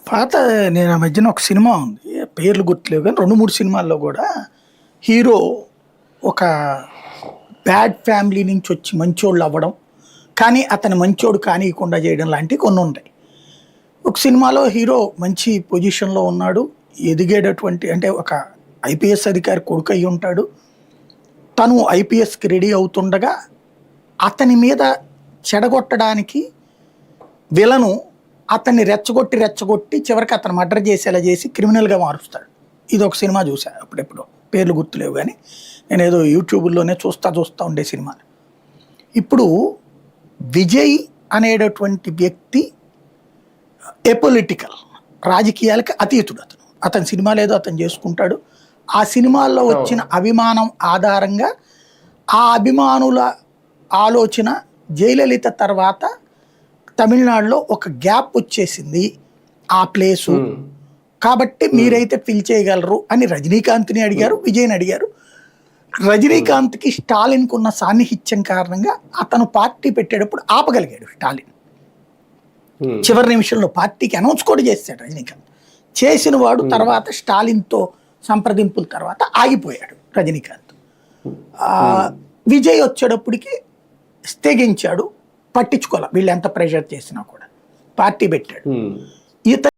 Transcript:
పాత నేను ఆ మధ్యన ఒక సినిమా ఉంది. పేర్లు గుర్తులేవు గానీ 2, 3 సినిమాల్లో గూడా హీరో ఒక బ్యాడ్ ఫ్యామిలీ నుంచి వచ్చి మంచోళ్ళు అవ్వడం. కానీ అతను మంచోడు కానీయకుండా చేయడం లాంటివి కొన్నుంటాయి. ఒక సినిమాలో హీరో మంచి పొజిషన్‌లో ఉన్నాడు. ఎదిగేటటువంటి అంటే ఒక ఐపీఎస్ అధికారి కొడుకయ్యి ఉంటాడు. తను ఐపీఎస్‌కి రెడీ అవుతుండగా అతని మీద చెడగొట్టడానికి విలను అతన్ని రెచ్చగొట్టి చివరికి అతను మర్డర్ చేసేలా చేసి క్రిమినల్‌గా మారుస్తాడు. ఇదొక సినిమా చూసా అప్పుడెప్పుడో. పేర్లు గుర్తులేవు గానీ, నేనేదో యూట్యూబుల్లోనే చూస్తా ఉండే సినిమా. ఇప్పుడు విజయ్ అనేటటువంటి వ్యక్తి ఎపొలిటికల్. రాజకీయాలకు అతీతుడు అతను. అతని సినిమాలేదో అతను చేసుకుంటాడు. ఆ సినిమాల్లో వచ్చిన అభిమానం ఆధారంగా ఆ అభిమానుల ఆలోచన జయలలిత తర్వాత తమిళనాడులో ఒక గ్యాప్ వచ్చేసింది ఆ ప్లేసు. కాబట్టి మీరైతే ఫిల్ చేయగలరు అని రజనీకాంత్ని అడిగారు, విజయ్ని అడిగారు. రజనీకాంత్కి స్టాలిన్కి ఉన్న సాన్నిహిత్యం కారణంగా అతను పార్టీ పెట్టేటప్పుడు ఆపగలిగాడు స్టాలిన్. చివరి నిమిషంలో పార్టీకి అనౌన్స్ కూడా చేశాడు రజనీకాంత్. చేసిన వాడు తర్వాత స్టాలిన్తో సంప్రదింపుల తర్వాత ఆగిపోయాడు రజనీకాంత్. విజయ్ వచ్చేటప్పటికి తెగించాడు, పట్టించుకోవాలి వీళ్ళు ఎంత ప్రెషర్ చేసినా కూడా పార్టీ పెట్టాడు. ఇతను